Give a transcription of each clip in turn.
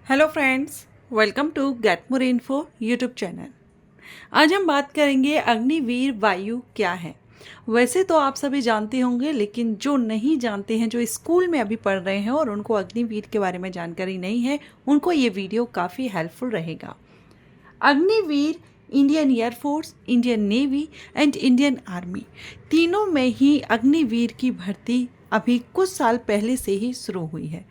Hello friends, welcome to get more info YouTube channel. आज हम बात करेंगे अग्निवीर वायु क्या है। वैसे तो आप सभी जानते होंगे, लेकिन जो नहीं जानते हैं, जो स्कूल में अभी पढ़ रहे हैं और उनको अग्निवीर के बारे में जानकारी नहीं है, उनको ये वीडियो काफ़ी हेल्पफुल रहेगा। Agniveer Indian air force, Indian navy and Indian army तीनों में ही अग्निवीर की भर्ती अभी कुछ साल पहले से ही शुरू हुई है।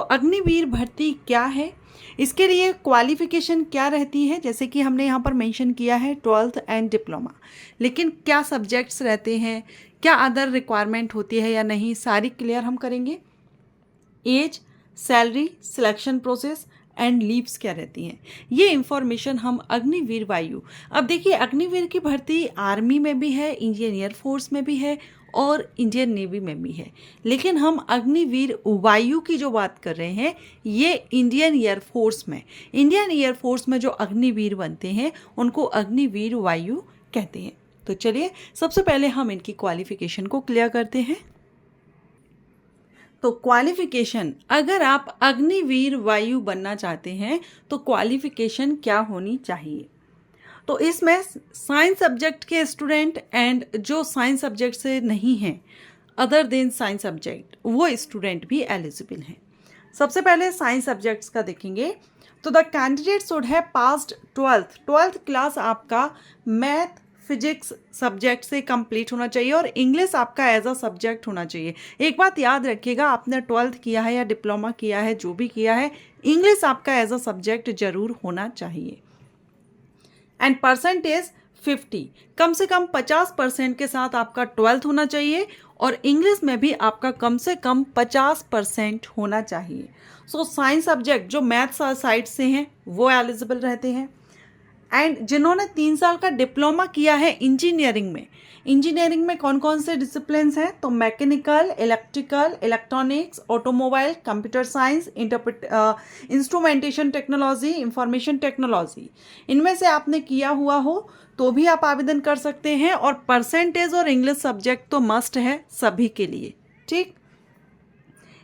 अग्निवीर भर्ती क्या है, इसके लिए क्वालिफिकेशन क्या रहती है, जैसे कि हमने यहाँ पर मेंशन किया है 12th एंड डिप्लोमा, लेकिन क्या सब्जेक्ट्स रहते हैं, क्या अदर रिक्वायरमेंट होती है या नहीं, सारी क्लियर हम करेंगे। Age, salary, selection process and leaves क्या रहती हैं, ये इंफॉर्मेशन हम अग्निवीर वायु। अब देखिए, अग्निवीर की भर्ती आर्मी में भी है, इंडियन एयरफोर्स में भी है और इंडियन नेवी में भी है, लेकिन हम अग्निवीर वायु की जो बात कर रहे हैं ये इंडियन एयरफोर्स में जो अग्निवीर बनते हैं उनको अग्निवीर वायु कहते हैं। तो चलिए सबसे पहले हम इनकी क्वालिफिकेशन को क्लियर करते हैं। तो क्वालिफिकेशन, अगर आप अग्निवीर वायु बनना चाहते हैं तो क्वालिफिकेशन क्या होनी चाहिए। तो इसमें साइंस सब्जेक्ट के स्टूडेंट एंड जो साइंस सब्जेक्ट से नहीं हैं, अदर देन साइंस सब्जेक्ट, वो स्टूडेंट भी एलिजिबल हैं। सबसे पहले साइंस सब्जेक्ट्स का देखेंगे तो the candidate should have passed 12th class आपका मैथ फिजिक्स सब्जेक्ट से कंप्लीट होना चाहिए और इंग्लिश आपका एज अ सब्जेक्ट होना चाहिए। एक बात याद रखिएगा, आपने 12th किया है या डिप्लोमा किया है, जो भी किया है, इंग्लिश आपका एज अ सब्जेक्ट जरूर होना चाहिए। एंड परसेंटेज 50, कम से कम 50% के साथ आपका 12th होना चाहिए और इंग्लिश में भी आपका कम से कम 50% होना चाहिए। साइंस सब्जेक्ट जो मैथ्स साइड से हैं वो एलिजिबल रहते हैं। एंड जिन्होंने 3 साल का डिप्लोमा किया है इंजीनियरिंग में कौन कौन से डिसिप्लिन्स हैं, तो mechanical, electrical, electronics, automobile, computer science, instrumentation technology, information technology, इनमें से आपने किया हुआ हो तो भी आप आवेदन कर सकते हैं। और परसेंटेज और इंग्लिश सब्जेक्ट तो मस्ट है सभी के लिए, ठीक।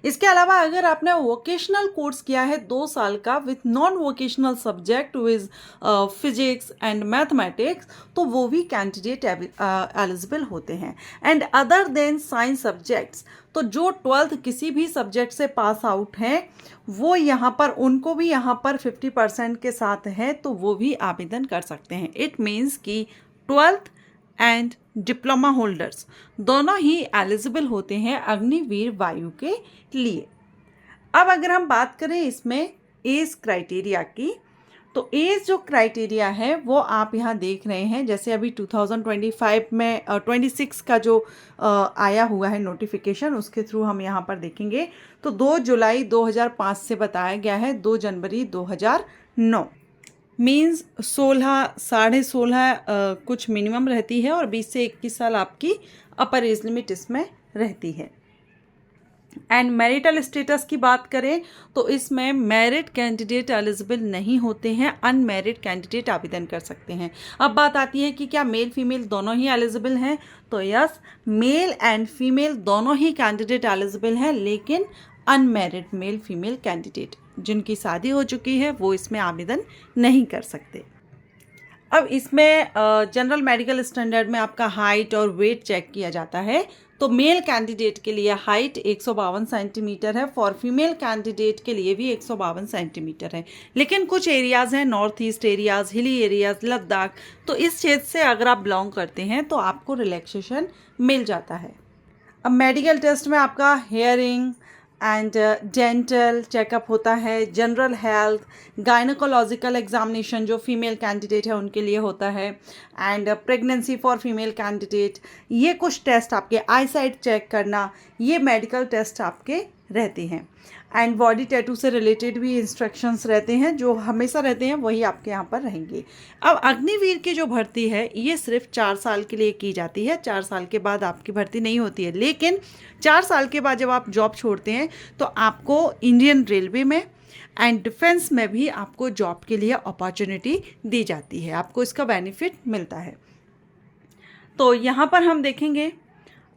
इसके अलावा अगर आपने वोकेशनल कोर्स किया है 2 साल का with non vocational subject viz physics and mathematics, तो वो भी कैंडिडेट एलिजिबल होते हैं। And other than science subjects, तो जो 12th किसी भी सब्जेक्ट से पास आउट हैं वो यहाँ पर, उनको भी यहाँ पर 50% के साथ है तो वो भी आवेदन कर सकते हैं। इट मीन्स कि 12th एंड डिप्लोमा होल्डर्स दोनों ही एलिजिबल होते हैं अग्निवीर वायु के लिए। अब अगर हम बात करें इसमें एज क्राइटेरिया की, तो एज जो क्राइटेरिया है वो आप यहाँ देख रहे हैं, जैसे अभी 2025 में 26 का जो आया हुआ है नोटिफिकेशन, उसके थ्रू हम यहाँ पर देखेंगे तो 2 जुलाई 2005 से बताया गया है 2 जनवरी 2009, मीन्स 16 साढ़े 16 कुछ मिनिमम रहती है और 20 से 21 साल आपकी अपर एज लिमिट इसमें रहती है। एंड मैरिटल स्टेटस की बात करें तो इसमें मैरिड कैंडिडेट एलिजिबल नहीं होते हैं, अनमैरिड कैंडिडेट आवेदन कर सकते हैं। अब बात आती है कि क्या मेल फीमेल दोनों ही एलिजिबल हैं, तो यस, मेल एंड फीमेल दोनों ही कैंडिडेट एलिजिबल हैं, लेकिन अनमैरिड मेल फीमेल कैंडिडेट जिनकी शादी हो चुकी है वो इसमें आवेदन नहीं कर सकते। अब इसमें जनरल मेडिकल स्टैंडर्ड में आपका हाइट और वेट चेक किया जाता है। तो मेल कैंडिडेट के लिए हाइट 152 सेंटीमीटर है, फॉर फीमेल कैंडिडेट के लिए भी 152 सेंटीमीटर है। लेकिन कुछ एरियाज़ हैं, north east areas, hilly areas, Ladakh, तो इस क्षेत्र से अगर आप बिलोंग करते हैं तो आपको रिलैक्सेशन मिल जाता है। अब मेडिकल टेस्ट में आपका हेयरिंग एंड डेंटल चेकअप होता है, जनरल हेल्थ, गायनोकोलॉजिकल एग्जामिनेशन जो फीमेल कैंडिडेट है उनके लिए होता है, and pregnancy for female candidate, ये कुछ टेस्ट आपके आई साइट चेक करना, ये मेडिकल टेस्ट आपके रहते हैं। एंड बॉडी टैटू से रिलेटेड भी इंस्ट्रक्शंस रहते हैं, जो हमेशा रहते हैं वही आपके यहाँ पर रहेंगे। अब अग्निवीर की जो भर्ती है ये सिर्फ 4 साल के लिए की जाती है, 4 साल के बाद आपकी भर्ती नहीं होती है। लेकिन 4 साल के बाद जब आप जॉब छोड़ते हैं तो आपको इंडियन रेलवे में एंड डिफेंस में भी आपको जॉब के लिए अपॉर्चुनिटी दी जाती है, आपको इसका बेनिफिट मिलता है। तो यहाँ पर हम देखेंगे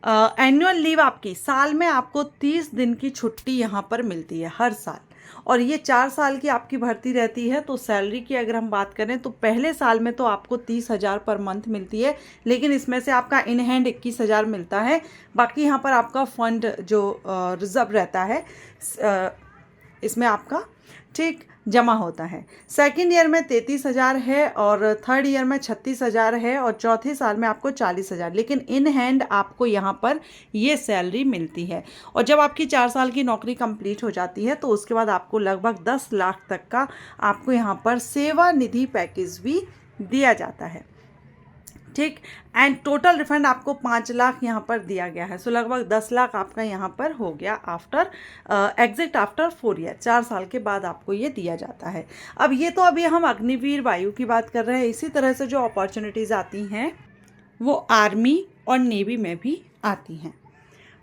एनुअल लीव आपकी साल में आपको 30 दिन की छुट्टी यहाँ पर मिलती है हर साल। और ये 4 साल की आपकी भर्ती रहती है। तो सैलरी की अगर हम बात करें तो पहले साल में तो आपको 30,000 पर मंथ मिलती है, लेकिन इसमें से आपका इन हैंड 21,000 मिलता है। बाकी यहाँ पर आपका फंड जो रिजर्व रहता है इसमें आपका ठीक जमा होता है। सेकेंड ईयर में 33,000 है और थर्ड ईयर में 36,000 है और चौथे साल में आपको 40,000, लेकिन इन हैंड आपको यहाँ पर ये सैलरी मिलती है। और जब आपकी 4 साल की नौकरी कंप्लीट हो जाती है तो उसके बाद आपको लगभग 10 लाख तक का आपको यहाँ पर सेवा निधि पैकेज भी दिया जाता है। ठीक, एंड टोटल रिफंड आपको 5 लाख यहाँ पर दिया गया है। सो लगभग 10 लाख आपका यहाँ पर हो गया आफ्टर एग्जिट आफ्टर 4 ईयर, 4 साल के बाद आपको ये दिया जाता है। अब ये तो अभी हम अग्निवीर वायु की बात कर रहे हैं। इसी तरह से जो अपॉर्चुनिटीज़ आती हैं वो आर्मी और नेवी में भी आती हैं।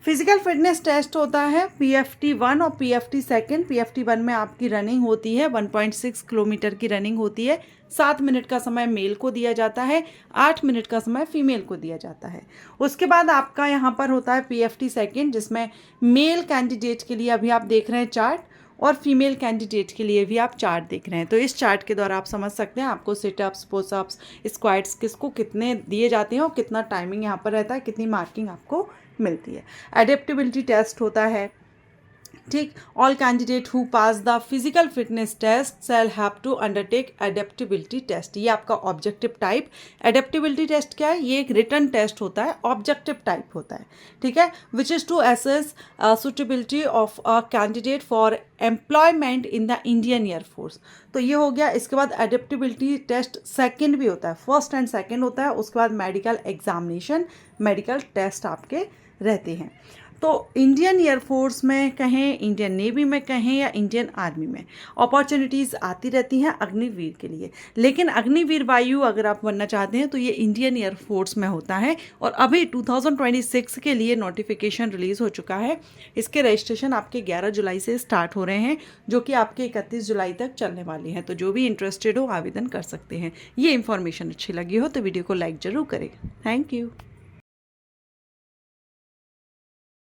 फिजिकल फिटनेस टेस्ट होता है PFT 1 और PFT 2। PFT 1 में आपकी रनिंग होती है, 1.6 किलोमीटर की रनिंग होती है। 7 मिनट का समय मेल को दिया जाता है, 8 मिनट का समय फीमेल को दिया जाता है। उसके बाद आपका यहाँ पर होता है PFT 2, जिसमें मेल कैंडिडेट के लिए अभी आप देख रहे हैं चार्ट और फीमेल कैंडिडेट के लिए भी आप चार्ट देख रहे हैं। तो इस चार्ट के द्वारा आप समझ सकते हैं आपको सिटअप्स, पुशअप्स, स्क्वाट्स किसको कितने दिए जाते हैं और कितना टाइमिंग यहाँ पर रहता है, कितनी मार्किंग आपको मिलती है। एडेप्टेबिलिटी टेस्ट होता है। ठीक, all candidate who pass the physical fitness test shall have to undertake adaptability test. ये आपका ऑब्जेक्टिव टाइप। एडेप्टेबिलिटी टेस्ट क्या है? ये एक रिटन टेस्ट होता है, ऑब्जेक्टिव टाइप होता है। ठीक है, which is to assess suitability of a candidate for employment in the Indian air force. तो ये हो गया। इसके बाद एडेप्टेबिलिटी टेस्ट सेकेंड भी होता है, फर्स्ट एंड सेकेंड होता है। उसके बाद मेडिकल एग्जामिनेशन, मेडिकल टेस्ट आपके रहते हैं। तो इंडियन एयरफोर्स में कहें, इंडियन नेवी में कहें या इंडियन आर्मी में अपॉर्चुनिटीज़ आती रहती हैं अग्निवीर के लिए। लेकिन अग्निवीर वायु अगर आप बनना चाहते हैं तो ये इंडियन एयरफोर्स में होता है। और अभी 2026 के लिए नोटिफिकेशन रिलीज़ हो चुका है। इसके रजिस्ट्रेशन आपके 11 जुलाई से स्टार्ट हो रहे हैं, जो कि आपके 31 जुलाई तक चलने वाली हैं। तो जो भी इंटरेस्टेड हो आवेदन कर सकते हैं। ये इन्फॉर्मेशन अच्छी लगी हो तो वीडियो को लाइक ज़रूर करें। Thank you.